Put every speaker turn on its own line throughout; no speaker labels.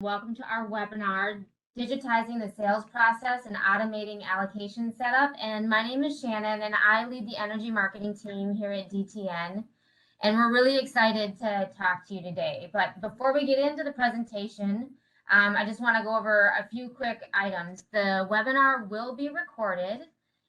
Welcome to our webinar, Digitizing the Sales Process and Automating Allocation Setup. And my name is Shannon, and I lead the energy marketing team here at DTN. And we're really excited to talk to you today. But before we get into the presentation, I just want to go over a few quick items. The webinar will be recorded,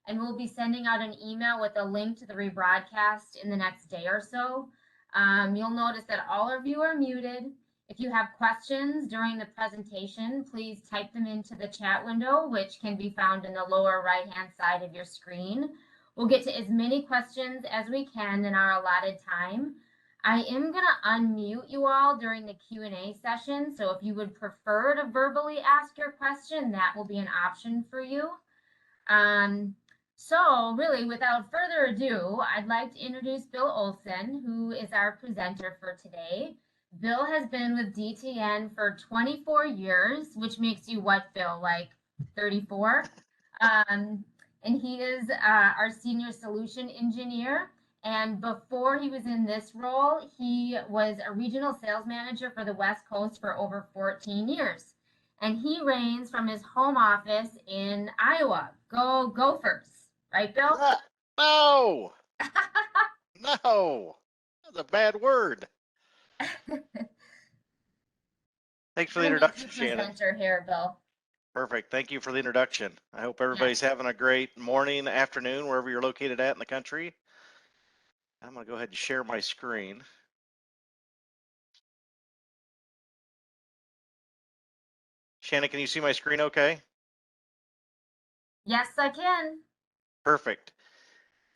and we'll be sending out an email with a link to the rebroadcast in the next day or so. You'll notice that all of you are muted. If you have questions during the presentation, please type them into the chat window, which can be found in the lower right-hand side of your screen. We'll get to as many questions as we can in our allotted time. I am going to unmute you all during the Q&A session, so if you would prefer to verbally ask your question, that will be an option for you. So really, without further ado, I'd like to introduce Bill Olson, who is our presenter for today. Bill has been with DTN for 24 years, which makes you what, Bill, like 34? And he is our senior solution engineer. And before he was in this role, he was a regional sales manager for the West Coast for over 14 years. And he reigns from his home office in Iowa. Go Gophers, right, Bill?
No, no, that's a bad word. Thanks for the introduction, Shannon.
Here, Bill.
Perfect. Thank you for the introduction. I hope everybody's having a great morning, afternoon, wherever you're located at in the country. I'm going to go ahead and share my screen. Shannon, can you see my screen okay?
Yes, I can.
Perfect.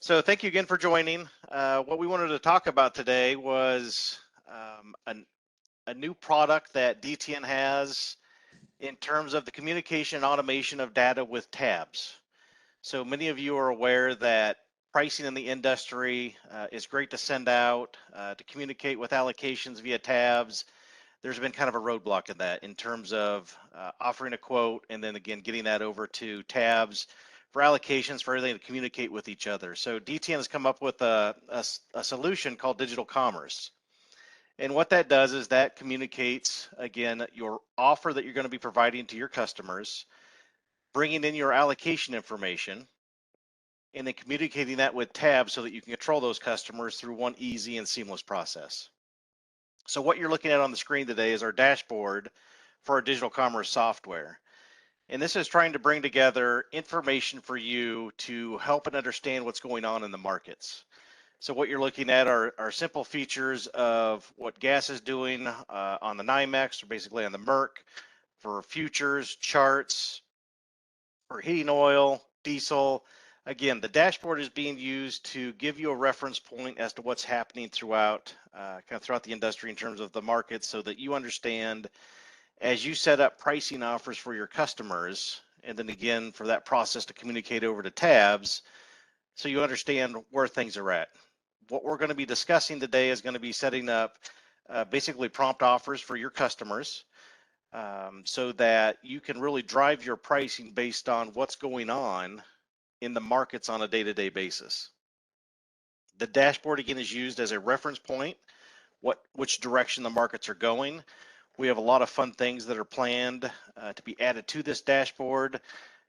So thank you again for joining. What we wanted to talk about today was a new product that DTN has in terms of the communication and automation of data with tabs. So many of you are aware that pricing in the industry is great to send out, to communicate with allocations via tabs. There's been kind of a roadblock in that in terms of offering a quote and then again getting that over to tabs for allocations for everything to communicate with each other. So DTN has come up with a solution called digital commerce. And what that does is that communicates, again, your offer that you're going to be providing to your customers, bringing in your allocation information, and then communicating that with tabs so that you can control those customers through one easy and seamless process. So what you're looking at on the screen today is our dashboard for our digital commerce software. And this is trying to bring together information for you to help and understand what's going on in the markets. So what you're looking at are simple features of what gas is doing on the NYMEX, or basically on the MERC, for futures, charts, for heating oil, diesel. Again, the dashboard is being used to give you a reference point as to what's happening throughout the industry in terms of the market, so that you understand as you set up pricing offers for your customers, and then again for that process to communicate over to tabs, so you understand where things are at. What we're going to be discussing today is going to be setting up basically prompt offers for your customers, so that you can really drive your pricing based on what's going on in the markets on a day-to-day basis. The dashboard again is used as a reference point, which direction the markets are going. We have a lot of fun things that are planned to be added to this dashboard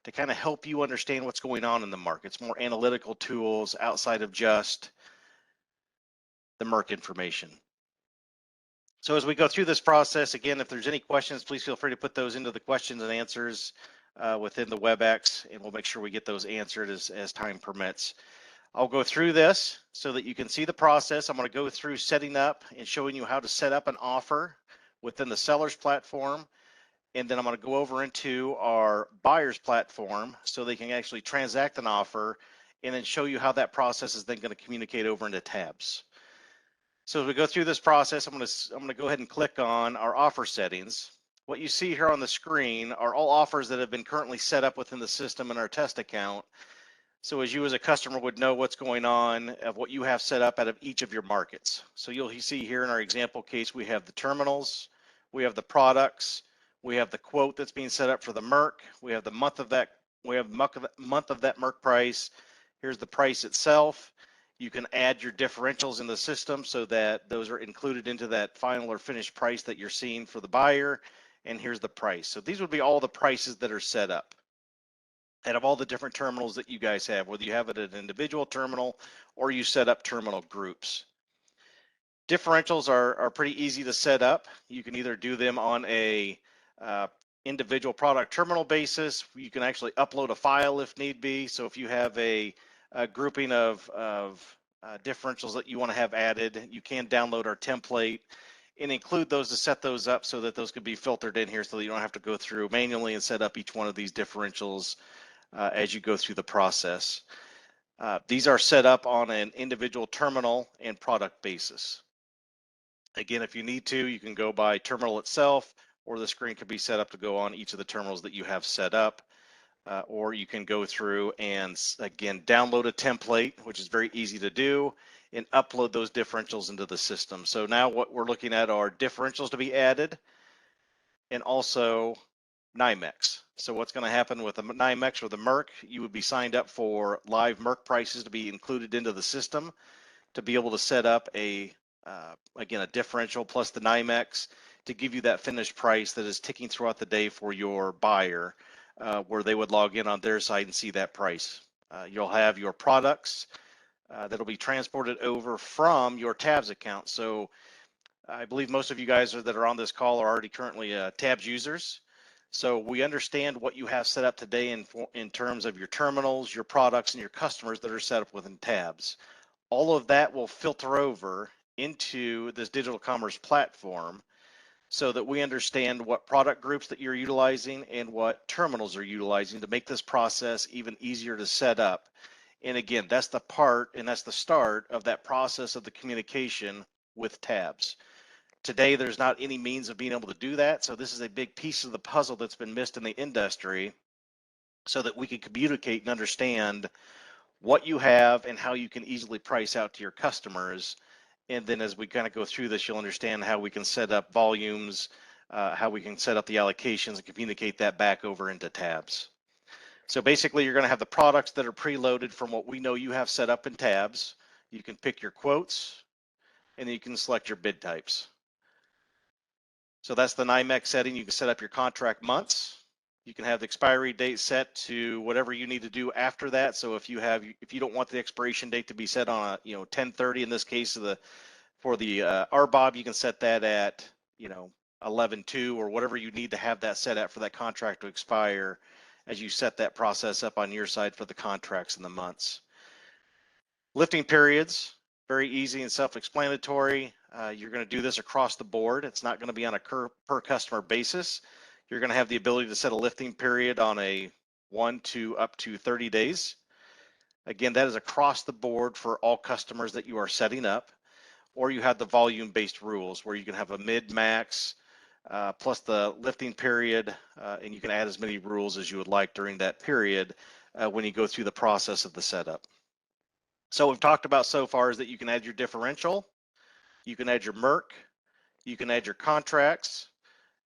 to kind of help you understand what's going on in the markets, more analytical tools outside of just the MERC information. So as we go through this process, again, if there's any questions, please feel free to put those into the questions and answers within the WebEx, and we'll make sure we get those answered as time permits. I'll go through this so that you can see the process. I'm going to go through setting up and showing you how to set up an offer within the seller's platform. And then I'm going to go over into our buyer's platform so they can actually transact an offer, and then show you how that process is then going to communicate over into tabs. So as we go through this process, I'm going to go ahead and click on our offer settings. What you see here on the screen are all offers that have been currently set up within the system in our test account. So as you as a customer would know what's going on of what you have set up out of each of your markets. So you'll see here in our example case, we have the terminals, we have the products, we have the quote that's being set up for the MERC, we have the month of that, month of that MERC price. Here's the price itself. You can add your differentials in the system so that those are included into that final or finished price that you're seeing for the buyer. and here's the price. So these would be all the prices that are set up out of all the different terminals that you guys have, whether you have it at an individual terminal or you set up terminal groups. Differentials are pretty easy to set up. You can either do them on a individual product terminal basis. You can actually upload a file if need be. So if you have a grouping of differentials that you want to have added, you can download our template and include those to set those up so that those could be filtered in here so that you don't have to go through manually and set up each one of these differentials as you go through the process. These are set up on an individual terminal and product basis. Again, if you need to, you can go by terminal itself, or the screen could be set up to go on each of the terminals that you have set up. Or you can go through and, again, download a template, which is very easy to do, and upload those differentials into the system. So now what we're looking at are differentials to be added and also NYMEX. So what's going to happen with the NYMEX or the MERC, you would be signed up for live MERC prices to be included into the system to be able to set up again, a differential plus the NYMEX to give you that finished price that is ticking throughout the day for your buyer, where they would log in on their side and see that price. You'll have your products that'll be transported over from your TABS account. So I believe most of you guys that are on this call are already currently TABS users. So we understand what you have set up today in terms of your terminals, your products, and your customers that are set up within TABS. All of that will filter over into this digital commerce platform so that we understand what product groups that you're utilizing and what terminals are utilizing to make this process even easier to set up. And again, that's the part and that's the start of that process of the communication with TABS. Today, there's not any means of being able to do that. So this is a big piece of the puzzle that's been missed in the industry so that we can communicate and understand what you have and how you can easily price out to your customers. And then as we kind of go through this, you'll understand how we can set up volumes, how we can set up the allocations and communicate that back over into TABS. So basically, you're going to have the products that are preloaded from what we know you have set up in TABS. You can pick your quotes, and then you can select your bid types. So that's the NYMEX setting. You can set up your contract months. You can have the expiry date set to whatever you need to do after that. So if you don't want the expiration date to be set on a 10/30 in this case for the RBOB, you can set that at 11/2 or whatever you need to have that set at for that contract to expire as you set that process up on your side for the contracts and the months. Lifting periods, very easy and self-explanatory. You're going to do this across the board. It's not going to be on a per customer basis. You're going to have the ability to set a lifting period on a 1 to up to 30 days. Again, that is across the board for all customers that you are setting up. Or you have the volume-based rules where you can have a mid-max plus the lifting period, and you can add as many rules as you would like during that period when you go through the process of the setup. So what we've talked about so far is that you can add your differential, you can add your MERC, you can add your contracts,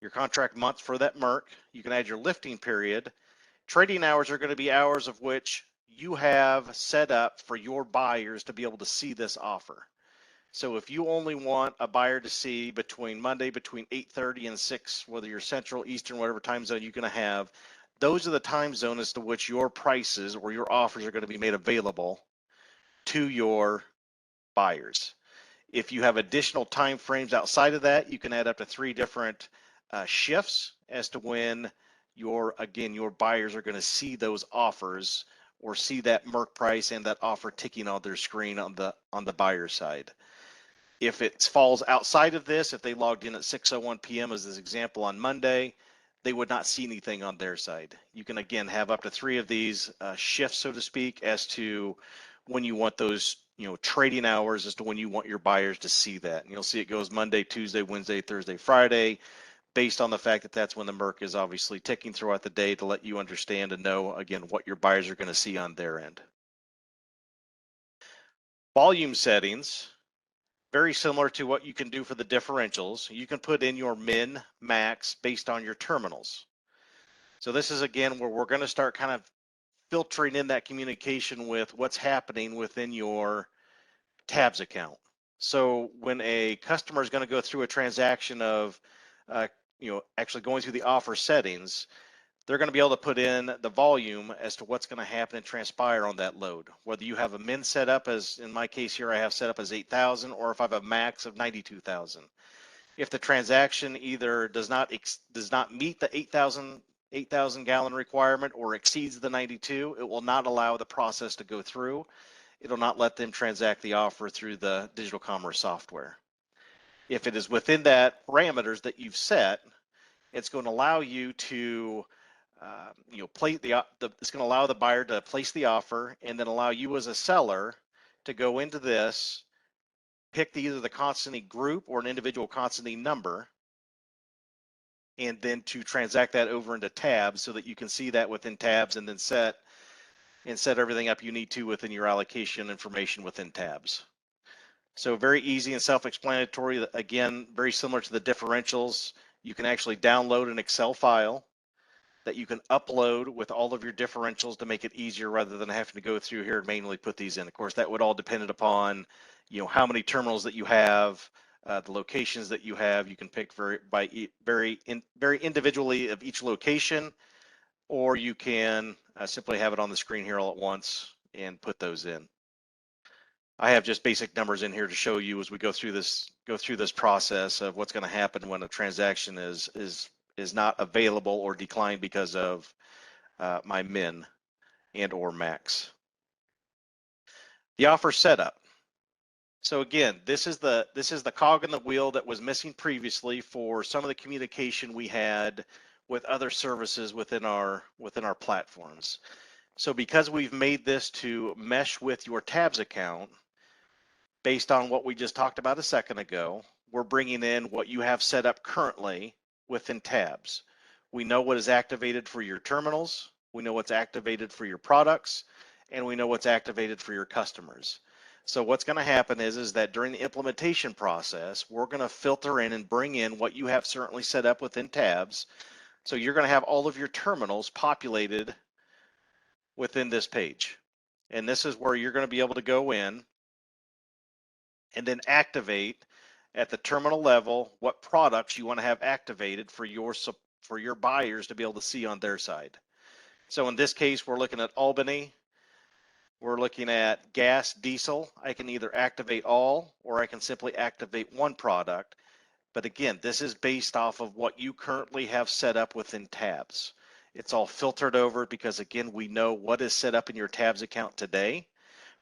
your contract months for that MERC, you can add your lifting period. Trading hours are going to be hours of which you have set up for your buyers to be able to see this offer. So if you only want a buyer to see between Monday between 8:30 and 6, whether you're Central, Eastern, whatever time zone you're going to have, those are the time zones as to which your prices or your offers are going to be made available to your buyers. If you have additional time frames outside of that, you can add up to 3 different shifts as to when your buyers are going to see those offers or see that MERC price and that offer ticking on their screen on the buyer side. If it falls outside of this, if they logged in at 6:01 p.m. as this example on Monday, they would not see anything on their side. You can again have up to 3 of these shifts, so to speak, as to when you want those trading hours as to when you want your buyers to see that. And you'll see it goes Monday, Tuesday, Wednesday, Thursday, Friday, based on the fact that that's when the MERC is obviously ticking throughout the day to let you understand and know, again, what your buyers are going to see on their end. Volume settings, very similar to what you can do for the differentials. You can put in your min, max based on your terminals. So this is, again, where we're going to start kind of filtering in that communication with what's happening within your TABS account. So when a customer is going to go through a transaction of actually going through the offer settings, they're going to be able to put in the volume as to what's going to happen and transpire on that load. Whether you have a min set up, as in my case here, I have set up as 8,000, or if I have a max of 92,000. If the transaction either does not meet the 8,000 gallon requirement or exceeds the 92, it will not allow the process to go through. It'll not let them transact the offer through the digital commerce software. If it is within that parameters that you've set, it's going to allow you to it's going to allow the buyer to place the offer, and then allow you as a seller to go into this, pick either the constantly group or an individual constantly number, and then to transact that over into tabs so that you can see that within tabs, and then set everything up you need to within your allocation information within tabs. So very easy and self-explanatory. Again, very similar to the differentials. You can actually download an Excel file that you can upload with all of your differentials to make it easier rather than having to go through here and manually put these in. Of course, that would all depend upon, how many terminals that you have, the locations that you have. You can pick very individually of each location, or you can simply have it on the screen here all at once and put those in. I have just basic numbers in here to show you as we go through this process of what's going to happen when a transaction is not available or declined because of my min and or max. The offer setup. So again, this is the cog in the wheel that was missing previously for some of the communication we had with other services within our platforms. So because we've made this to mesh with your tabs account, based on what we just talked about a second ago, we're bringing in what you have set up currently within tabs. We know what is activated for your terminals, we know what's activated for your products, and we know what's activated for your customers. So what's going to happen is that during the implementation process, we're going to filter in and bring in what you have certainly set up within tabs. So you're going to have all of your terminals populated within this page. And this is where you're going to be able to go in and then activate at the terminal level what products you want to have activated for your buyers to be able to see on their side. So in this case, we're looking at Albany. We're looking at gas, diesel. I can either activate all, or I can simply activate one product. But again, this is based off of what you currently have set up within tabs. It's all filtered over because, again, we know what is set up in your tabs account today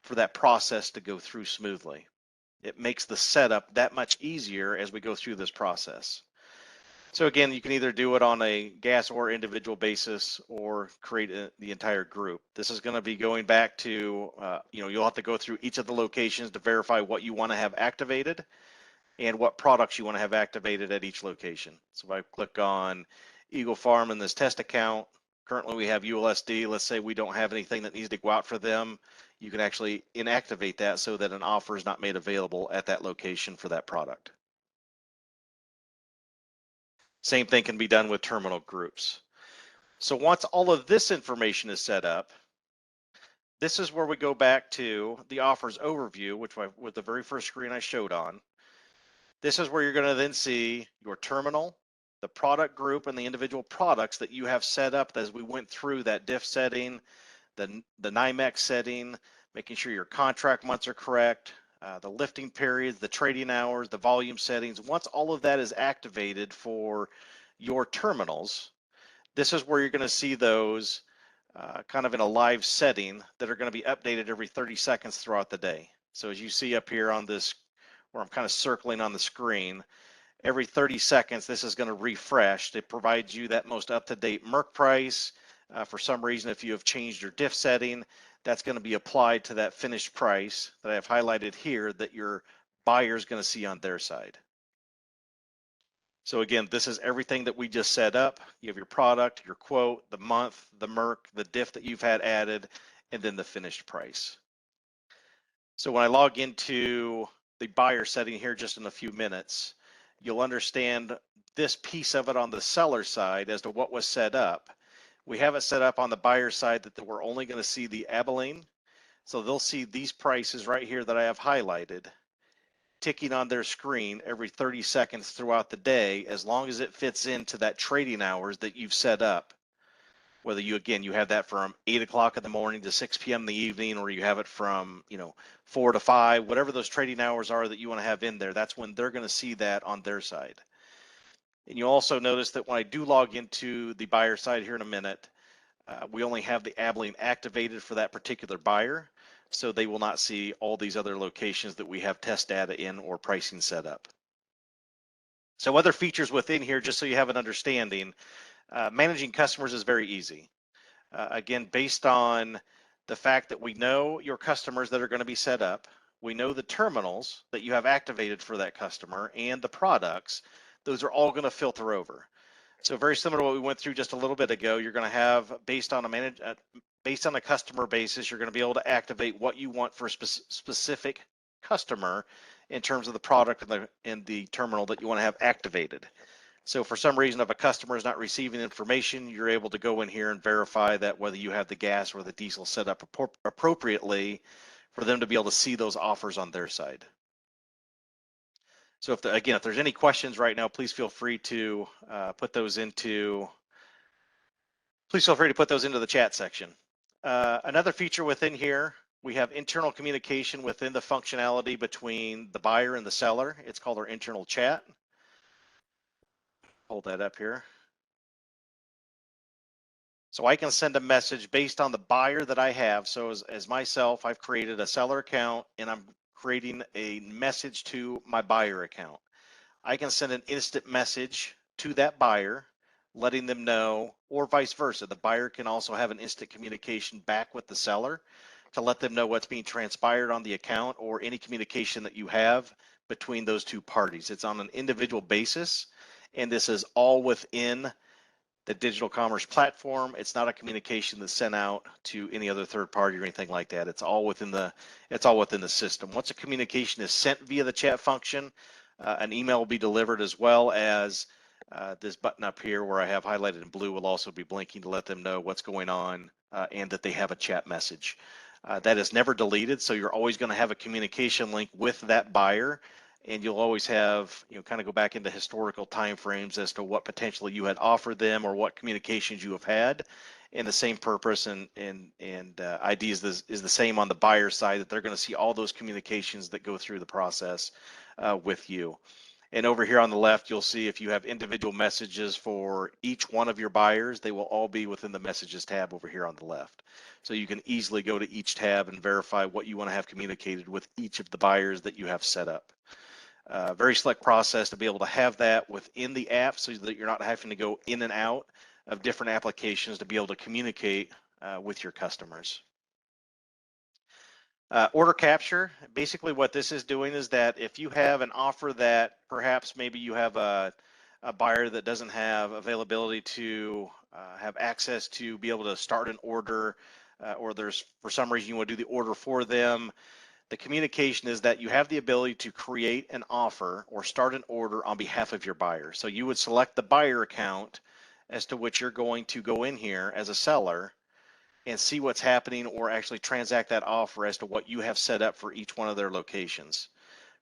for that process to go through smoothly. It makes the setup that much easier as we go through this process. So again, you can either do it on a gas or individual basis, or create the entire group. This is going to be going back to, you'll have to go through each of the locations to verify what you want to have activated and what products you want to have activated at each location. So if I click on Eagle Farm in this test account, currently we have ULSD. Let's say we don't have anything that needs to go out for them. You can actually inactivate that so that an offer is not made available at that location for that product. Same thing can be done with terminal groups. So once all of this information is set up, this is where we go back to the offers overview, which was the very first screen I showed on. This is where you're going to then see your terminal, the product group, and the individual products that you have set up as we went through that diff setting, the NYMEX setting, making sure your contract months are correct, the lifting periods, the trading hours, the volume settings. Once all of that is activated for your terminals, this is where you're going to see those kind of in a live setting that are going to be updated every 30 seconds throughout the day. So as you see up here on this, where I'm kind of circling on the screen, every 30 seconds, this is going to refresh. It provides you that most up-to-date MERC price. For some reason, if you have changed your diff setting, that's going to be applied to that finished price that I have highlighted here that your buyer is going to see on their side. So again, this is everything that we just set up. You have your product, your quote, the month, the MERC, the diff that you've had added, and then the finished price. So when I log into the buyer setting here just in a few minutes, you'll understand this piece of it on the seller side as to what was set up. We have it set up on the buyer side that we're only going to see the Abilene. So they'll see these prices right here that I have highlighted. ticking on their screen every 30 seconds throughout the day, as long as it fits into that trading hours that you've set up. Whether you have that from 8 o'clock in the morning to 6 p.m. in the evening, or you have it from 4 to 5, whatever those trading hours are that you want to have in there, that's when they're going to see that on their side. And you'll also notice that when I do log into the buyer side here in a minute, we only have the Abilene activated for that particular buyer, so they will not see all these other locations that we have test data in or pricing set up. So other features within here, just so you have an understanding, managing customers is very easy. Again, based on the fact that we know your customers that are going to be set up, we know the terminals that you have activated for that customer, and the products, those are all going to filter over. So very similar to what we went through just a little bit ago, you're going to have, based on a customer basis, you're going to be able to activate what you want for a specific customer in terms of the product and the terminal that you want to have activated. So for some reason, if a customer is not receiving information, you're able to go in here and verify that whether you have the gas or the diesel set up appropriately for them to be able to see those offers on their side. So if there's any questions right now, please feel free to put those into the chat section. Another feature within here, we have internal communication within the functionality between the buyer and the seller. It's called our internal chat. Hold that up here. So I can send a message based on the buyer that I have. So as myself, I've created a seller account and I'm creating a message to my buyer account. I can send an instant message to that buyer, letting them know, or vice versa. The buyer can also have an instant communication back with the seller to let them know what's being transpired on the account or any communication that you have between those two parties. It's on an individual basis, and this is all within the digital commerce platform. It's not a communication that's sent out to any other third party or anything like that. It's all within the system. Once a communication is sent via the chat function, an email will be delivered, as well as this button up here where I have highlighted in blue will also be blinking to let them know what's going on and that they have a chat message. That is never deleted, so you're always going to have a communication link with that buyer, and you'll always have, kind of go back into historical time frames as to what potentially you had offered them or what communications you have had. And the same purpose and ID is the same on the buyer side, that they're going to see all those communications that go through the process with you. And over here on the left, you'll see if you have individual messages for each one of your buyers, they will all be within the messages tab over here on the left. So you can easily go to each tab and verify what you want to have communicated with each of the buyers that you have set up. Very slick process to be able to have that within the app so that you're not having to go in and out of different applications to be able to communicate with your customers. Order capture, basically what this is doing is that if you have an offer that perhaps maybe you have a buyer that doesn't have availability to have access to be able to start an order, or there's for some reason you want to do the order for them, the communication is that you have the ability to create an offer or start an order on behalf of your buyer. So you would select the buyer account as to which you're going to go in here as a seller and see what's happening, or actually transact that offer as to what you have set up for each one of their locations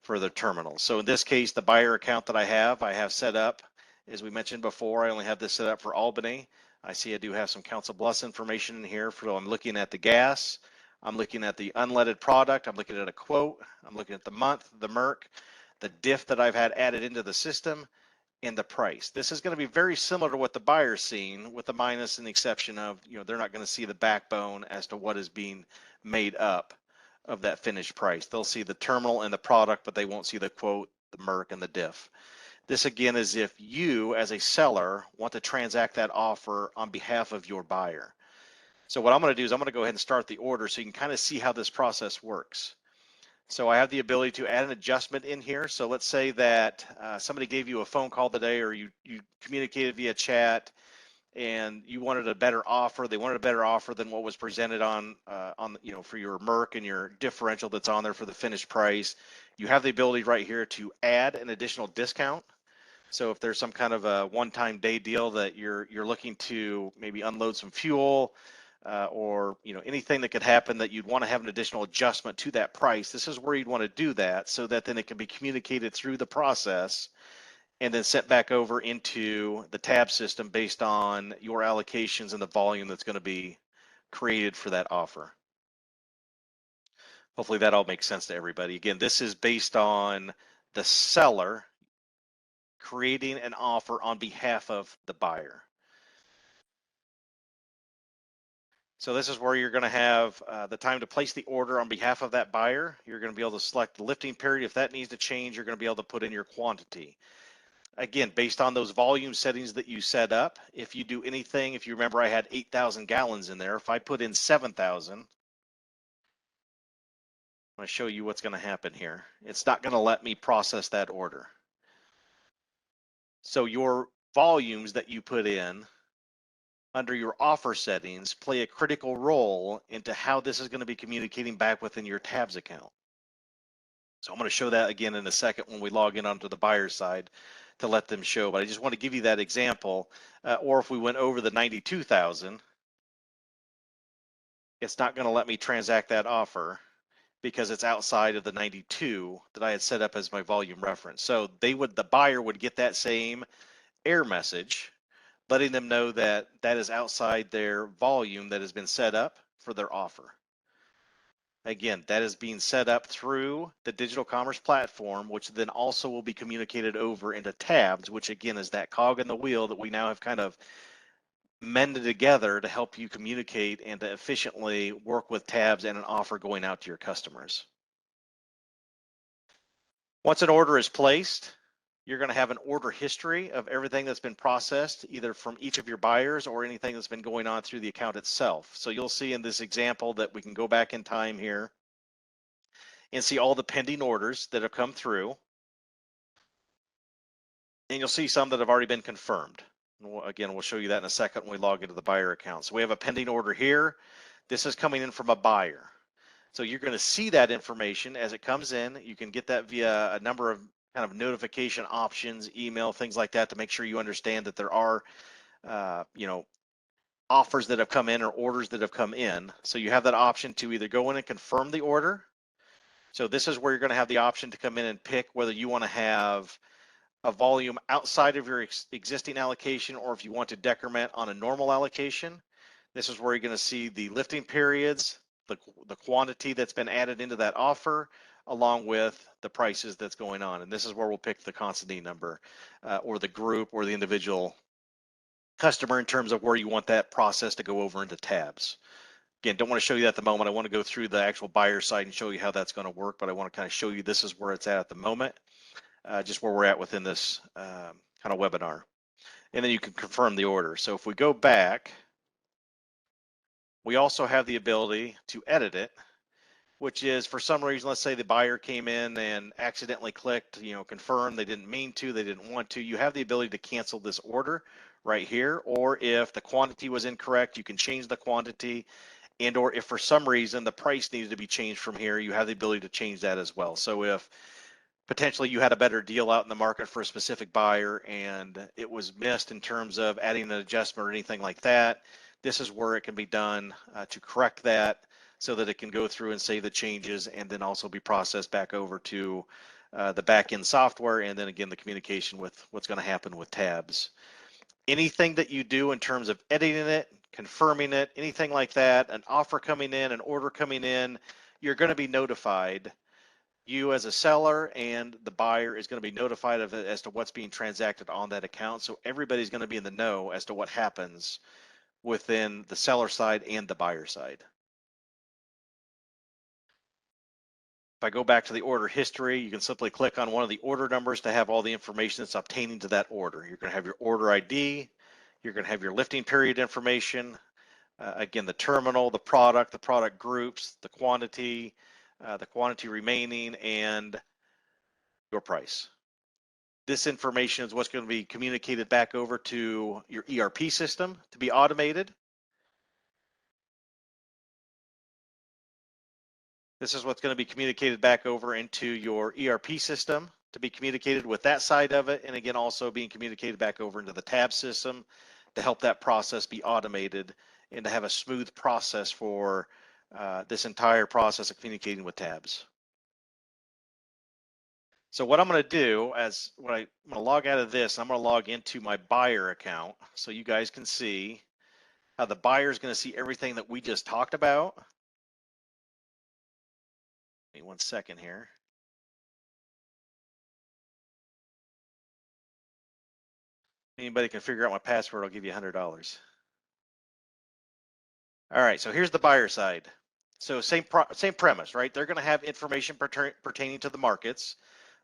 for their terminals. So in this case, the buyer account that I have set up, as we mentioned before, I only have this set up for Albany. I see I do have some Council Bluffs information in here. I'm looking at the gas, I'm looking at the unleaded product, I'm looking at a quote, I'm looking at the month, the MERC, the diff that I've had added into the system, and the price. This is going to be very similar to what the buyer's seeing, with the minus and the exception of, they're not going to see the backbone as to what is being made up of that finished price. They'll see the terminal and the product, but they won't see the quote, the MERC, and the diff. This again is if you as a seller want to transact that offer on behalf of your buyer. So what I'm going to do is I'm going to go ahead and start the order so you can kind of see how this process works. So I have the ability to add an adjustment in here. So let's say that somebody gave you a phone call today, or you communicated via chat, and you wanted a better offer. They wanted a better offer than what was presented on for your MERC and your differential that's on there for the finished price. You have the ability right here to add an additional discount. So if there's some kind of a one-time day deal that you're looking to maybe unload some fuel, or anything that could happen that you'd want to have an additional adjustment to that price, this is where you'd want to do that, so that then it can be communicated through the process and then sent back over into the tab system based on your allocations and the volume that's going to be created for that offer. Hopefully that all makes sense to everybody. Again, this is based on the seller creating an offer on behalf of the buyer. So this is where you're going to have the time to place the order on behalf of that buyer. You're going to be able to select the lifting period. If that needs to change, you're going to be able to put in your quantity. Again, based on those volume settings that you set up, if you do anything, if you remember I had 8,000 gallons in there, if I put in 7,000, I'm going to show you what's going to happen here. It's not going to let me process that order. So your volumes that you put in under your offer settings play a critical role into how this is going to be communicating back within your tabs account. So I'm going to show that again in a second when we log in onto the buyer side to let them show, but I just want to give you that example. Or if we went over the 92,000, it's not going to let me transact that offer because it's outside of the 92 that I had set up as my volume reference. So the buyer would get that same error message, letting them know that that is outside their volume that has been set up for their offer. Again, that is being set up through the digital commerce platform, which then also will be communicated over into tabs, which again is that cog in the wheel that we now have kind of mended together to help you communicate and to efficiently work with tabs and an offer going out to your customers. Once an order is placed, you're going to have an order history of everything that's been processed, either from each of your buyers or anything that's been going on through the account itself. So you'll see in this example that we can go back in time here and see all the pending orders that have come through. And you'll see some that have already been confirmed. Again, we'll show you that in a second when we log into the buyer account. So we have a pending order here. This is coming in from a buyer. So you're going to see that information as it comes in. You can get that via a number of kind of notification options, email, things like that, to make sure you understand that there are, offers that have come in or orders that have come in. So you have that option to either go in and confirm the order. So this is where you're going to have the option to come in and pick whether you want to have a volume outside of your existing allocation, or if you want to decrement on a normal allocation. This is where you're going to see the lifting periods, the quantity that's been added into that offer, along with the prices that's going on. And this is where we'll pick the consignee number or the group or the individual customer in terms of where you want that process to go over into tabs. Again, don't want to show you that at the moment. I want to go through the actual buyer side and show you how that's going to work, but I want to kind of show you this is where it's at the moment, just where we're at within this kind of webinar. And then you can confirm the order. So if we go back, we also have the ability to edit it, which is, for some reason, let's say the buyer came in and accidentally clicked, confirm. They didn't mean to, they didn't want to. You have the ability to cancel this order right here, or if the quantity was incorrect, you can change the quantity, and or if for some reason the price needed to be changed from here, you have the ability to change that as well. So if potentially you had a better deal out in the market for a specific buyer and it was missed in terms of adding an adjustment or anything like that, this is where it can be done to correct that, so that it can go through and save the changes and then also be processed back over to the back-end software, and then again the communication with what's going to happen with tabs. Anything that you do in terms of editing it, confirming it, anything like that, an offer coming in, an order coming in, you're going to be notified. You as a seller and the buyer is going to be notified of it as to what's being transacted on that account. So everybody's going to be in the know as to what happens within the seller side and the buyer side. If I go back to the order history, you can simply click on one of the order numbers to have all the information that's obtaining to that order. You're going to have your order ID, you're going to have your lifting period information, again, the terminal, the product groups, the quantity remaining, and your price. This information is what's going to be communicated back over to your ERP system to be automated. This is what's going to be communicated back over into your ERP system to be communicated with that side of it. And again, also being communicated back over into the tab system to help that process be automated and to have a smooth process for this entire process of communicating with tabs. So what I'm going to do I'm going to log out of this, I'm going to log into my buyer account so you guys can see how the buyer is going to see everything that we just talked about. Give me 1 second here. Anybody can figure out my password, I'll give you $100. All right, so here's the buyer side. So same premise, right? They're going to have information pertaining to the markets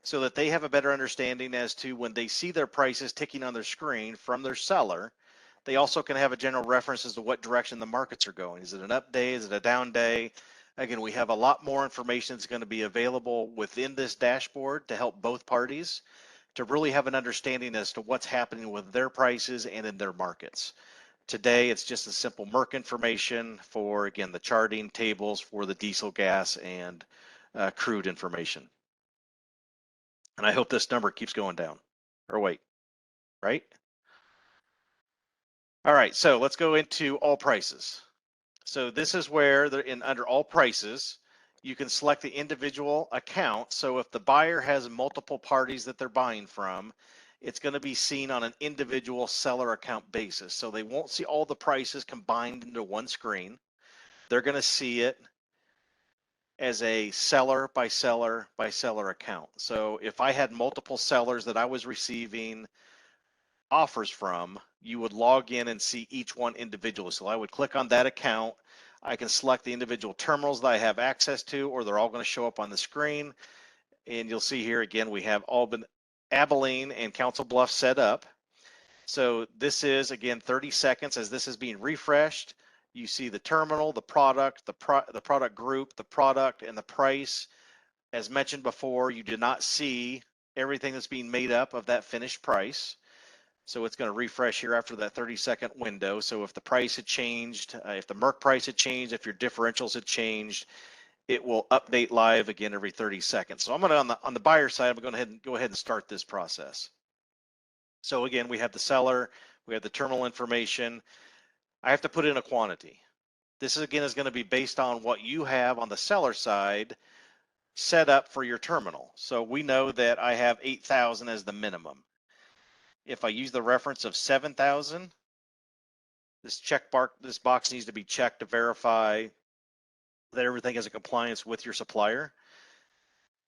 so that they have a better understanding as to when they see their prices ticking on their screen from their seller. They also can have a general reference as to what direction the markets are going. Is it an up day? Is it a down day? Again, we have a lot more information that's going to be available within this dashboard to help both parties to really have an understanding as to what's happening with their prices and in their markets. Today, it's just a simple MERC information for, again, the charting tables for the diesel, gas, and crude information. And I hope this number keeps going down. Or wait, right? All right, so let's go into all prices. So this is where under all prices, you can select the individual account. So if the buyer has multiple parties that they're buying from, it's going to be seen on an individual seller account basis. So they won't see all the prices combined into one screen. They're going to see it as a seller by seller by seller account. So if I had multiple sellers that I was receiving offers from, you would log in and see each one individually. So I would click on that account. I can select the individual terminals that I have access to, or they're all going to show up on the screen. And you'll see here again, we have Abilene and Council Bluffs set up. So this is again 30 seconds as this is being refreshed. You see the terminal, the product, the product group, the product, and the price. As mentioned before, you do not see everything that's being made up of that finished price. So it's going to refresh here after that 30-second window. So if the price had changed, if the MERC price had changed, if your differentials had changed, it will update live again every 30 seconds. So I'm going to, on the buyer side, I'm going to go ahead and start this process. So again, we have the seller, we have the terminal information. I have to put in a quantity. This is again is going to be based on what you have on the seller side set up for your terminal. So we know that I have 8,000 as the minimum. If I use the reference of 7,000, this box needs to be checked to verify that everything is in compliance with your supplier.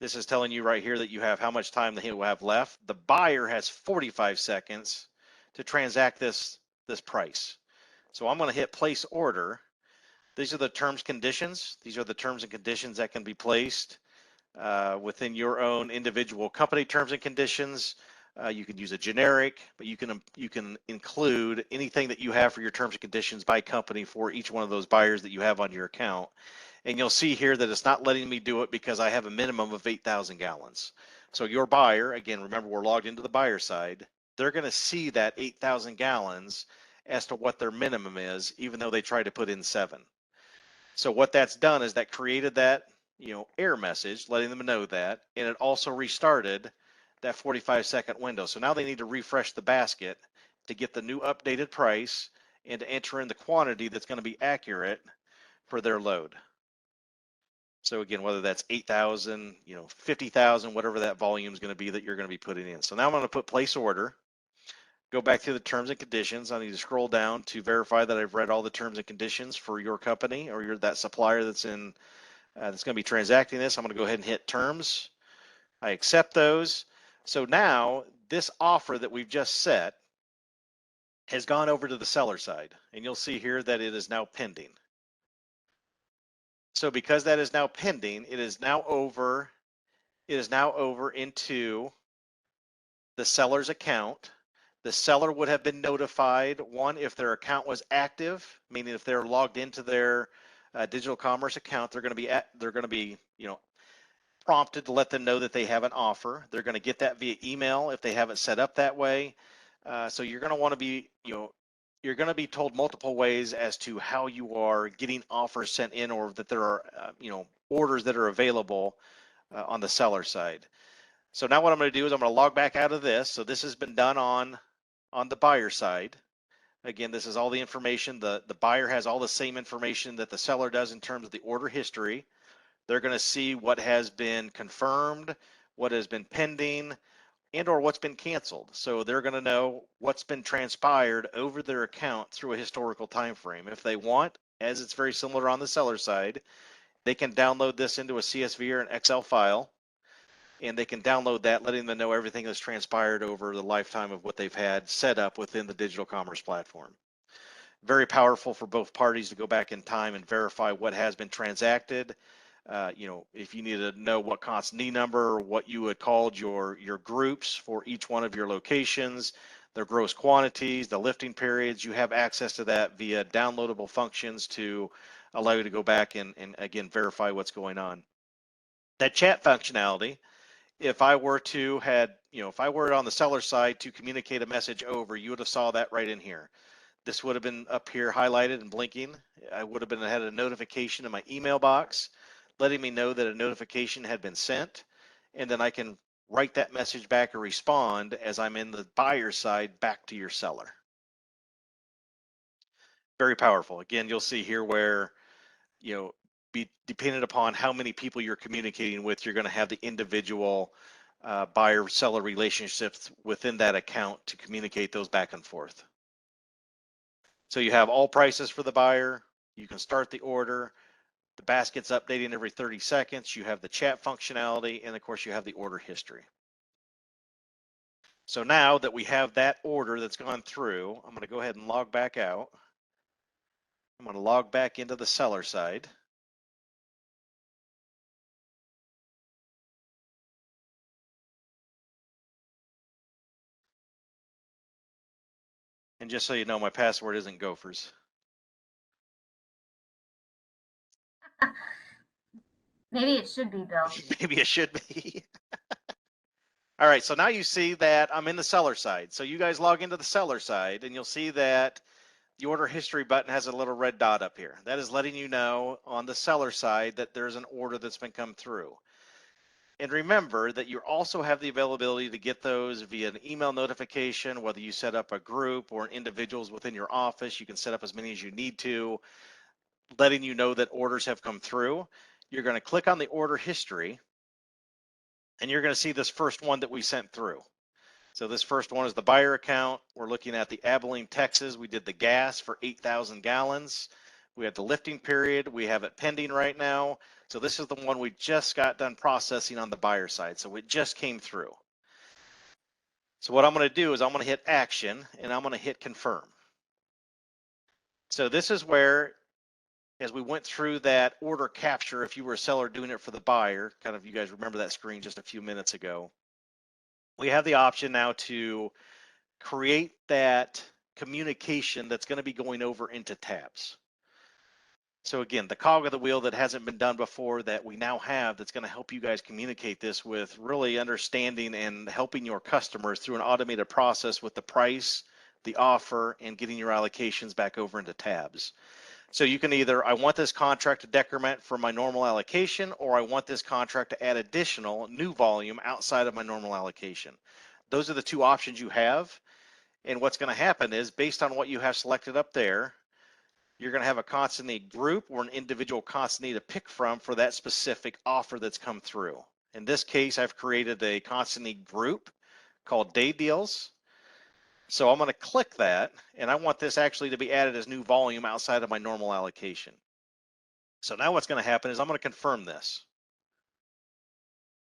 This is telling you right here that you have how much time that he will have left. The buyer has 45 seconds to transact this price. So I'm going to hit place order. These are the terms conditions. These are the terms and conditions that can be placed within your own individual company terms and conditions. You can use a generic, but you can include anything that you have for your terms and conditions by company for each one of those buyers that you have on your account. And you'll see here that it's not letting me do it because I have a minimum of 8,000 gallons. So your buyer, again, remember we're logged into the buyer side, they're going to see that 8,000 gallons as to what their minimum is, even though they try to put in 7. So what that's done is that created that error message letting them know that, and it also restarted that 45-second window. So now they need to refresh the basket to get the new updated price and to enter in the quantity that's going to be accurate for their load. So again, whether that's 8,000, 50,000, whatever that volume is going to be that you're going to be putting in. So now I'm going to put place order, go back to the terms and conditions. I need to scroll down to verify that I've read all the terms and conditions for your company or that supplier that's in that's going to be transacting this. I'm going to go ahead and hit terms. I accept those. So now this offer that we've just set has gone over to the seller side, and you'll see here that it is now pending. So because that is now pending, it is now over into the seller's account. The seller would have been notified, one, if their account was active, meaning if they're logged into their digital commerce account, they're going to be prompted to let them know that they have an offer. They're going to get that via email if they have it set up that way. So you're going to want to be, you're going to be told multiple ways as to how you are getting offers sent in, or that there are, orders that are available on the seller side. So now what I'm going to do is I'm going to log back out of this. So this has been done on the buyer side. Again, this is all the information. The buyer has all the same information that the seller does in terms of the order history. They're going to see what has been confirmed, what has been pending, and or what's been canceled. So they're going to know what's been transpired over their account through a historical time frame. If they want, as it's very similar on the seller side, they can download this into a CSV or an Excel file, and they can download that, letting them know everything that's transpired over the lifetime of what they've had set up within the digital commerce platform. Very powerful for both parties to go back in time and verify what has been transacted. If you need to know what constantine number, or what you had called your groups for each one of your locations, their gross quantities, the lifting periods, you have access to that via downloadable functions to allow you to go back and again verify what's going on. That chat functionality, if I were on the seller side to communicate a message over, you would have saw that right in here. This would have been up here highlighted and blinking. I would have had a notification in my email box letting me know that a notification had been sent, and then I can write that message back or respond as I'm in the buyer side back to your seller. Very powerful. Again, you'll see here where, be dependent upon how many people you're communicating with, you're going to have the individual buyer-seller relationships within that account to communicate those back and forth. So you have all prices for the buyer. You can start the order. The basket's updating every 30 seconds. You have the chat functionality, and of course you have the order history. So now that we have that order that's gone through, I'm going to go ahead and log back out. I'm going to log back into the seller side. And just so you know, my password isn't Gophers.
Maybe it should be, Bill.
Maybe it should be. All right, so now you see that I'm in the seller side. So you guys log into the seller side and you'll see that the order history button has a little red dot up here. That is letting you know on the seller side that there's an order that's been come through. And remember that you also have the availability to get those via an email notification, whether you set up a group or individuals within your office. You can set up as many as you need to, letting you know that orders have come through. You're going to click on the order history, and you're going to see this first one that we sent through. So this first one is the buyer account. We're looking at the Abilene, Texas. We did the gas for 8,000 gallons. We have the lifting period. We have it pending right now. So this is the one we just got done processing on the buyer side. So it just came through. So what I'm going to do is I'm going to hit action and I'm going to hit confirm. So this is where, as we went through that order capture, if you were a seller doing it for the buyer, kind of, you guys remember that screen just a few minutes ago, we have the option now to create that communication that's going to be going over into tabs. So again, the cog of the wheel that hasn't been done before that we now have, that's going to help you guys communicate this with really understanding and helping your customers through an automated process with the price, the offer, and getting your allocations back over into tabs. So you can either, I want this contract to decrement for my normal allocation, or I want this contract to add additional new volume outside of my normal allocation. Those are the two options you have. And what's going to happen is, based on what you have selected up there, you're going to have a constantine group or an individual constantine to pick from for that specific offer that's come through. In this case, I've created a constantine group called day deals. So I'm going to click that, and I want this actually to be added as new volume outside of my normal allocation. So now what's going to happen is I'm going to confirm this.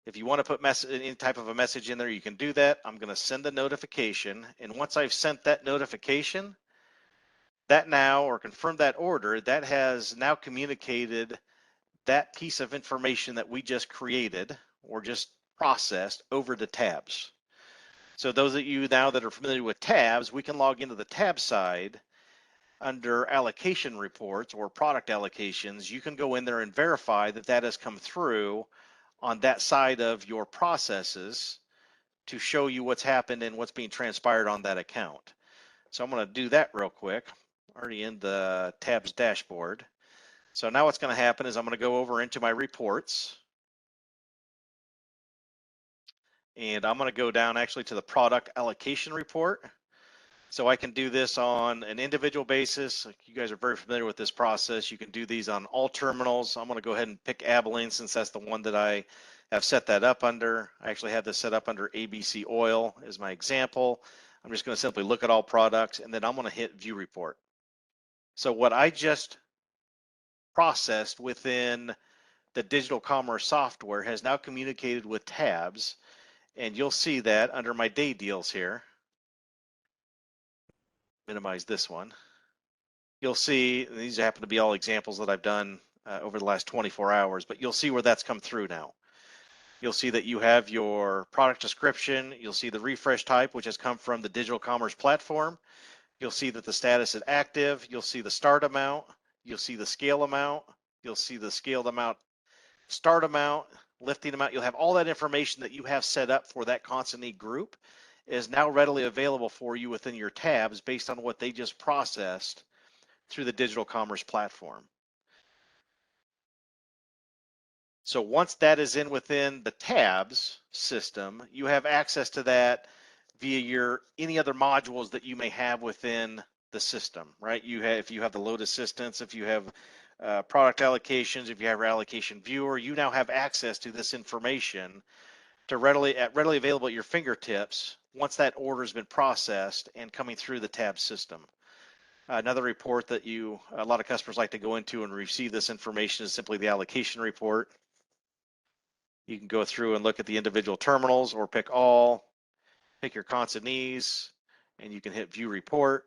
If you want to put any type of a message in there, you can do that. I'm going to send a notification, and once I've sent that notification, that now, or confirmed that order, that has now communicated that piece of information that we just created or just processed over to tabs. So those of you now that are familiar with tabs, we can log into the tab side under allocation reports or product allocations. You can go in there and verify that that has come through on that side of your processes to show you what's happened and what's being transpired on that account. So I'm going to do that real quick. Already in the tabs dashboard. So now what's going to happen is I'm going to go over into my reports, and I'm going to go down actually to the product allocation report. So I can do this on an individual basis. Like, you guys are very familiar with this process. You can do these on all terminals. I'm going to go ahead and pick Abilene since that's the one that I have set that up under. I actually have this set up under ABC Oil as my example. I'm just going to simply look at all products, and then I'm going to hit View Report. So what I just processed within the digital commerce software has now communicated with tabs, and you'll see that under my day deals here. Minimize this one. You'll see these happen to be all examples that I've done over the last 24 hours, but you'll see where that's come through now. You'll see that you have your product description. You'll see the refresh type, which has come from the digital commerce platform. You'll see that the status is active. You'll see the start amount. You'll see the scale amount. You'll see the scaled amount, start amount, lifting amount. You'll have all that information that you have set up for that consignee group is now readily available for you within your tabs based on what they just processed through the digital commerce platform. So once that is in within the tabs system, you have access to that via your any other modules that you may have within the system, right? If you have the load assistance, if you have product allocations, if you have your allocation viewer, you now have access to this information to readily available at your fingertips once that order has been processed and coming through the tab system. Another report that a lot of customers like to go into and receive this information is simply the allocation report. You can go through and look at the individual terminals or pick all, pick your consignees, and you can hit view report.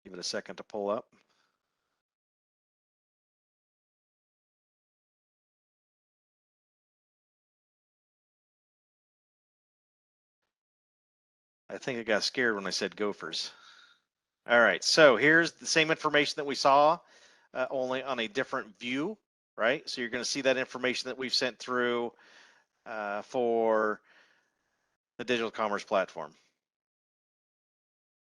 Give it a second to pull up. I think I got scared when I said gophers. All right, so here's the same information that we saw, only on a different view, right? So you're going to see that information that we've sent through for the digital commerce platform.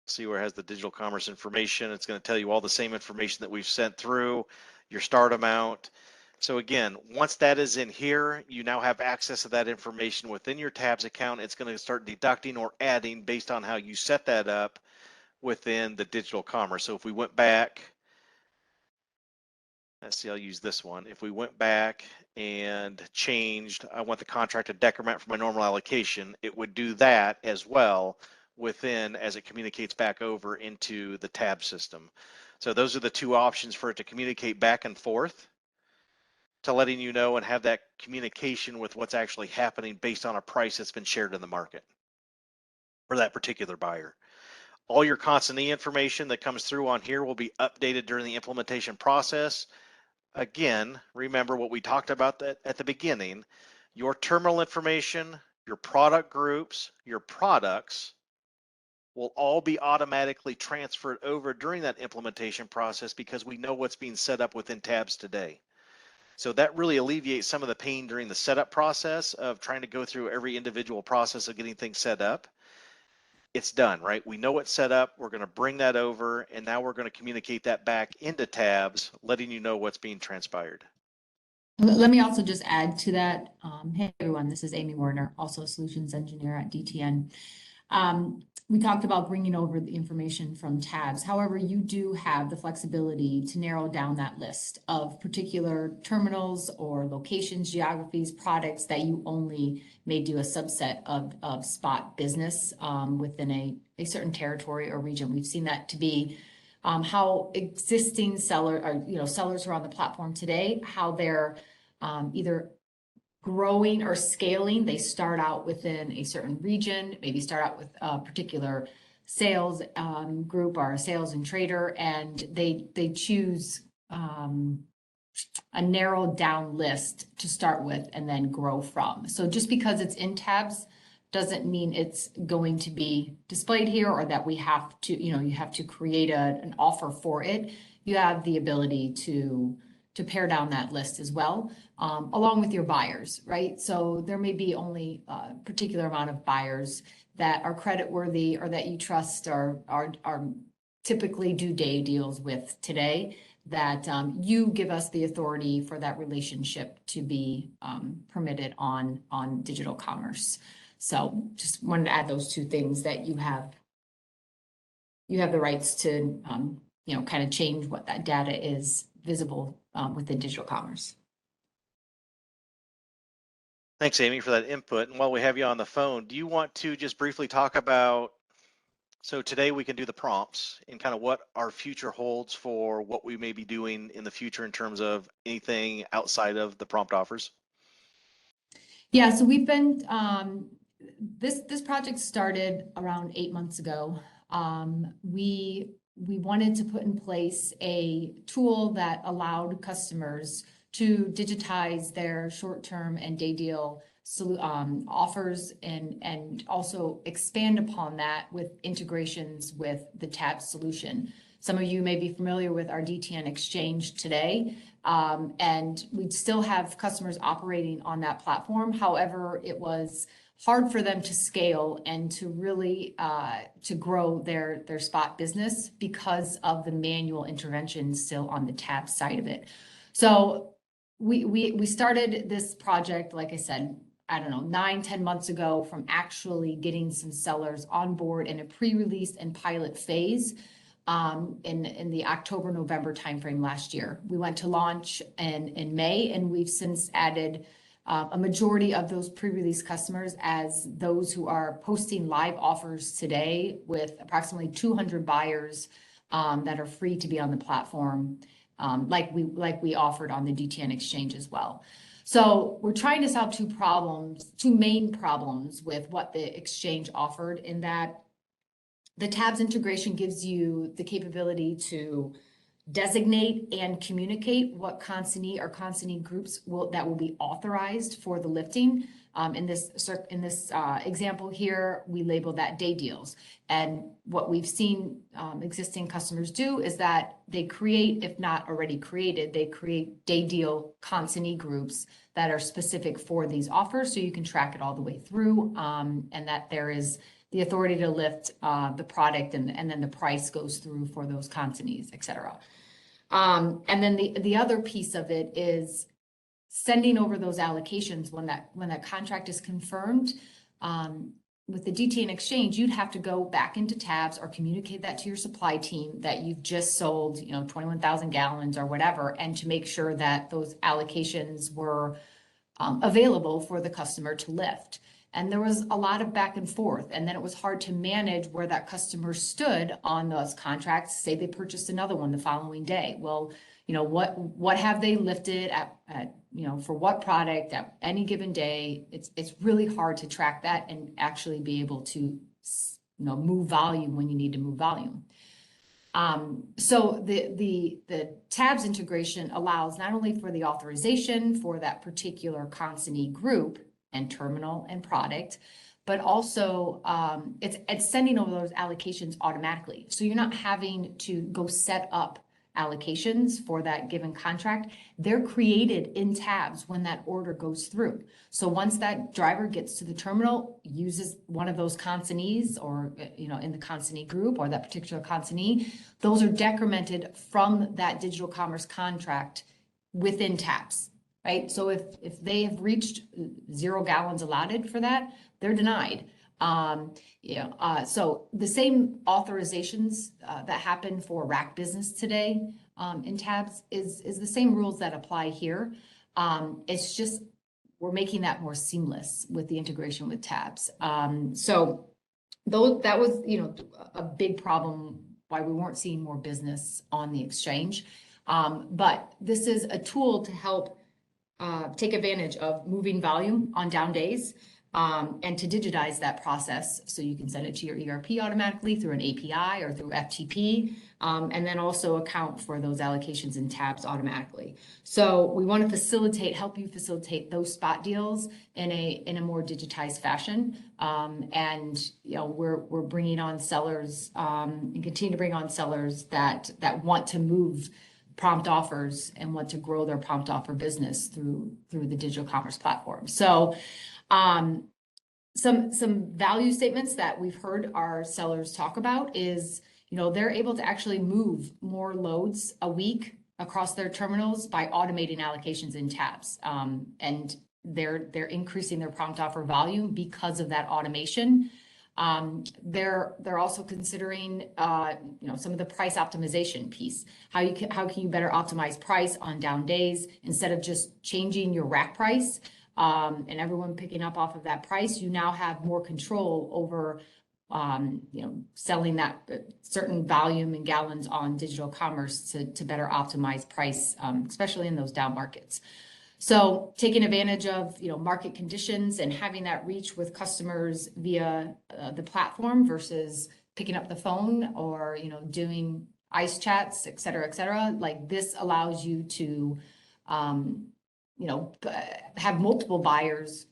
See where it has the digital commerce information. It's going to tell you all the same information that we've sent through, your start amount. So again, once that is in here, you now have access to that information within your tabs account. It's going to start deducting or adding based on how you set that up within the digital commerce. So if we went back, let's see, I'll use this one. If we went back and changed, I want the contracted decrement for my normal allocation, it would do that as well within as it communicates back over into the tab system. So those are the two options for it to communicate back and forth to letting you know and have that communication with what's actually happening based on a price that's been shared in the market for that particular buyer. All your consignee information that comes through on here will be updated during the implementation process. Again, remember what we talked about at the beginning. Your terminal information, your product groups, your products will all be automatically transferred over during that implementation process because we know what's being set up within tabs today. So that really alleviates some of the pain during the setup process of trying to go through every individual process of getting things set up. It's done, right? We know it's set up. We're going to bring that over, and now we're going to communicate that back into tabs, letting you know what's being transpired.
Let me also just add to that. Hey, everyone, this is Amy Warner, also a solutions engineer at DTN. We talked about bringing over the information from tabs. However, you do have the flexibility to narrow down that list of particular terminals or locations, geographies, products that you only may do a subset of spot business within a certain territory or region. We've seen that to be how existing sellers who are on the platform today, how they're either growing or scaling. They start out within a certain region, maybe start out with a particular sales group or a sales and trader, and they choose a narrowed down list to start with and then grow from. So just because it's in tabs doesn't mean it's going to be displayed here or that we have to, you have to create an offer for it. You have the ability to pare down that list as well, along with your buyers, right? So there may be only a particular amount of buyers that are creditworthy or that you trust or are typically do day deals with today, that you give us the authority for that relationship to be permitted on digital commerce. So just wanted to add those two things, that you have the rights to, kind of change what that data is visible within digital commerce.
Thanks, Amy, for that input. And while we have you on the phone, do you want to just briefly talk about, so today we can do the prompts and kind of what our future holds for what we may be doing in the future in terms of anything outside of the prompt offers?
Yeah, so we've been, this project started around 8 months ago. We wanted to put in place a tool that allowed customers to digitize their short-term and day deal offers, and also expand upon that with integrations with the TABS solution. Some of you may be familiar with our DTN exchange today, and we still have customers operating on that platform. However, it was hard for them to scale and to really to grow their spot business because of the manual intervention still on the TABS side of it. So we started this project, like I said, I don't know, 9-10 months ago, from actually getting some sellers on board in a pre-release and pilot phase in the October-November timeframe last year. We went to launch in May, and we've since added a majority of those pre-release customers as those who are posting live offers today, with approximately 200 buyers that are free to be on the platform, like we offered on the DTN exchange as well. So we're trying to solve two main problems with what the exchange offered, in that the TABS integration gives you the capability to designate and communicate what consignee or consignee groups that will be authorized for the lifting. In this example here, we label that day deals. And what we've seen existing customers do is that they create, if not already created, they create day deal consignee groups that are specific for these offers, so you can track it all the way through, and that there is the authority to lift the product, and then the price goes through for those consignees, et cetera. And then the other piece of it is sending over those allocations when that contract is confirmed. With the DTN exchange, you'd have to go back into TABS or communicate that to your supply team that you've just sold, 21,000 gallons or whatever, and to make sure that those allocations were available for the customer to lift. And there was a lot of back and forth, and then it was hard to manage where that customer stood on those contracts. Say they purchased another one the following day. Well, what have they lifted at for what product at any given day? It's really hard to track that and actually be able to move volume when you need to move volume. So the TABS integration allows not only for the authorization for that particular consignee group and terminal and product, but also it's sending over those allocations automatically. So you're not having to go set up allocations for that given contract. They're created in TABS when that order goes through. So once that driver gets to the terminal, uses one of those consignees, or in the consignee group, or that particular consignee, those are decremented from that digital commerce contract within TABS. Right? So if they have reached 0 gallons allotted for that, they're denied. So the same authorizations that happen for rack business today in TABS is the same rules that apply here. It's just we're making that more seamless with the integration with TABS. So that was a big problem why we weren't seeing more business on the exchange. But this is a tool to help take advantage of moving volume on down days, and to digitize that process, so you can send it to your ERP automatically through an API or through FTP, and then also account for those allocations in TABS automatically. So we want to help you facilitate those spot deals in a more digitized fashion, and we're bringing on sellers and continue to bring on sellers that want to move prompt offers and want to grow their prompt offer business through the digital commerce platform. So some value statements that we've heard our sellers talk about is, they're able to actually move more loads a week across their terminals by automating allocations in TABS. And they're increasing their prompt offer volume because of that automation. They're also considering, some of the price optimization piece. How can you better optimize price on down days instead of just changing your rack price, and everyone picking up off of that price? You now have more control over, selling that certain volume in gallons on digital commerce to better optimize price, especially in those down markets. So taking advantage of, market conditions and having that reach with customers via the platform versus picking up the phone or, doing ICE chats, et cetera, like this allows you to, have multiple buyers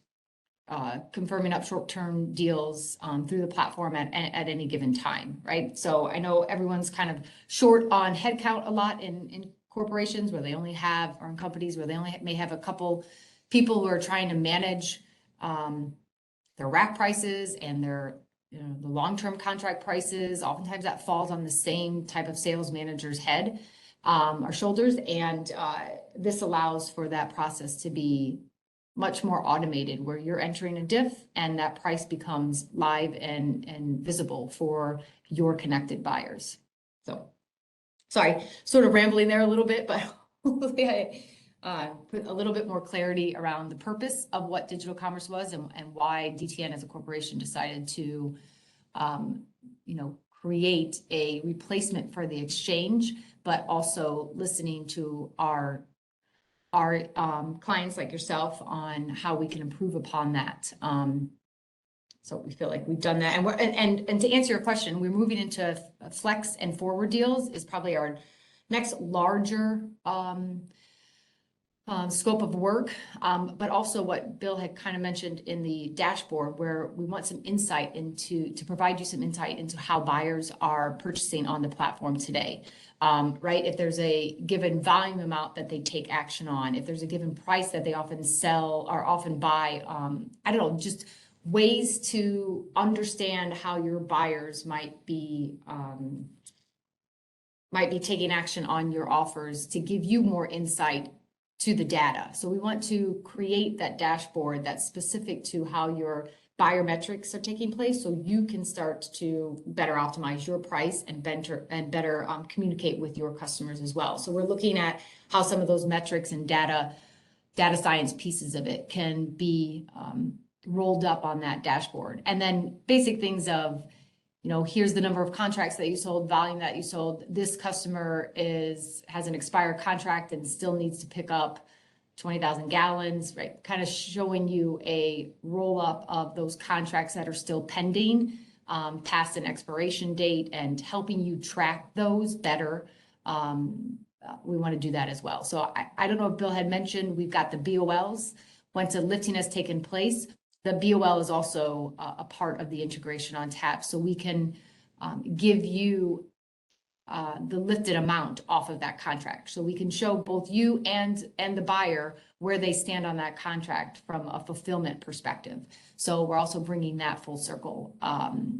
confirming up short-term deals through the platform at any given time, right? So I know everyone's kind of short on headcount a lot in corporations where they only have, or in companies where they only may have a couple people who are trying to manage their rack prices and their, the long-term contract prices. Oftentimes that falls on the same type of sales manager's head or shoulders. And this allows for that process to be much more automated, where you're entering a diff and that price becomes live and visible for your connected buyers. So, sorry, sort of rambling there a little bit, but hopefully I put a little bit more clarity around the purpose of what digital commerce was and why DTN as a corporation decided to, create a replacement for the exchange, but also listening to our clients like yourself on how we can improve upon that. So we feel like we've done that. And to answer your question, we're moving into flex and forward deals is probably our next larger scope of work, but also what Bill had kind of mentioned in the dashboard, where we want some insight to provide you some insight into how buyers are purchasing on the platform today. Right? If there's a given volume amount that they take action on, if there's a given price that they often sell or often buy, just ways to understand how your buyers might be taking action on your offers to give you more insight to the data. So we want to create that dashboard that's specific to how your buyer metrics are taking place, so you can start to better optimize your price and better communicate with your customers as well. So we're looking at how some of those metrics and data science pieces of it can be rolled up on that dashboard. And then basic things of, here's the number of contracts that you sold, volume that you sold. This customer has an expired contract and still needs to pick up 20,000 gallons, right? Kind of showing you a roll up of those contracts that are still pending past an expiration date and helping you track those better. We want to do that as well. So I don't know if Bill had mentioned, we've got the BOLs. Once a lifting has taken place, the BOL is also a part of the integration on TABS. So we can give you the lifted amount off of that contract. So we can show both you and the buyer where they stand on that contract from a fulfillment perspective. So we're also bringing that full circle.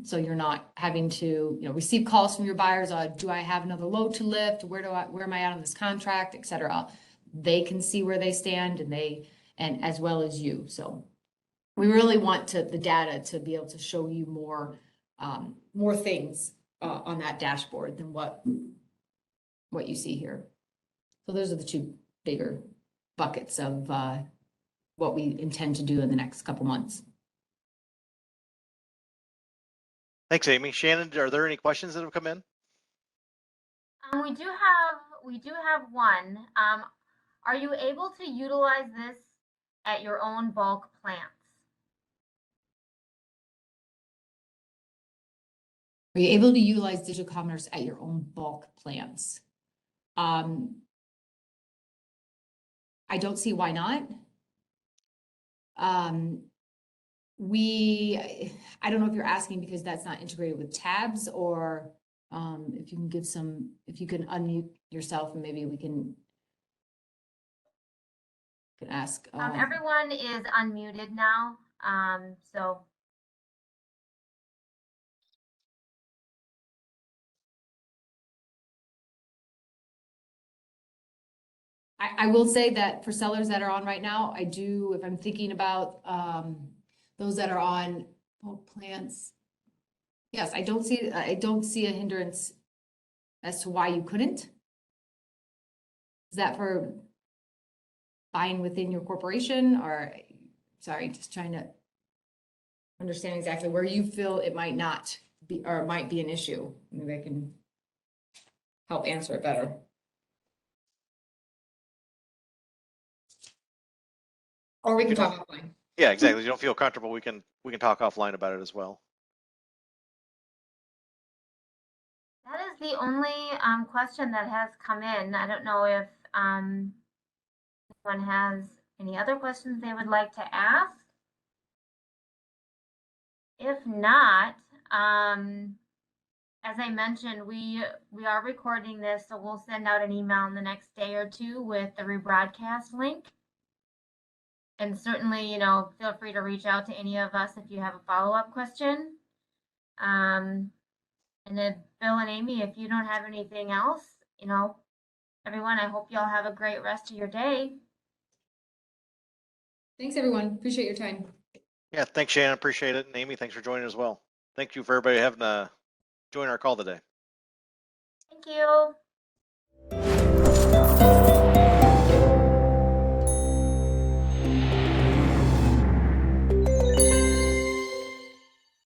So you're not having to, receive calls from your buyers. Do I have another load to lift? Where am I at on this contract, et cetera? They can see where they stand and as well as you. So we really want the data to be able to show you more things on that dashboard than what you see here. So those are the two bigger buckets of what we intend to do in the next couple months.
Thanks, Amy. Shannon, are there any questions that have come in?
We do have one. Are you able to utilize this at your own bulk plants?
Are you able to utilize digital commerce at your own bulk plants? I don't see why not. I don't know if you're asking because that's not integrated with tabs, or if you can unmute yourself and maybe we can ask.
Everyone is unmuted now. So
I will say that for sellers that are on right now, I do, if I'm thinking about, those that are on bulk plants. Yes, I don't see a hindrance as to why you couldn't. Is that for buying within your corporation or, sorry, just trying to understand exactly where you feel it might not be, or it might be an issue. Maybe I can help answer it better. Or we can talk offline.
Yeah, exactly. If you don't feel comfortable, we can talk offline about it as well.
That is the only question that has come in. I don't know if anyone has any other questions they would like to ask. If not, as I mentioned, we are recording this, so we'll send out an email in the next day or two with the rebroadcast link. And certainly, you know, feel free to reach out to any of us if you have a follow-up question. And then Bill and Amy, if you don't have anything else, you know, everyone, I hope you all have a great rest of your day.
Thanks, everyone. Appreciate your time.
Yeah, thanks, Shannon. Appreciate it. And Amy, thanks for joining as well. Thank you for everybody having join our call today.
Thank you.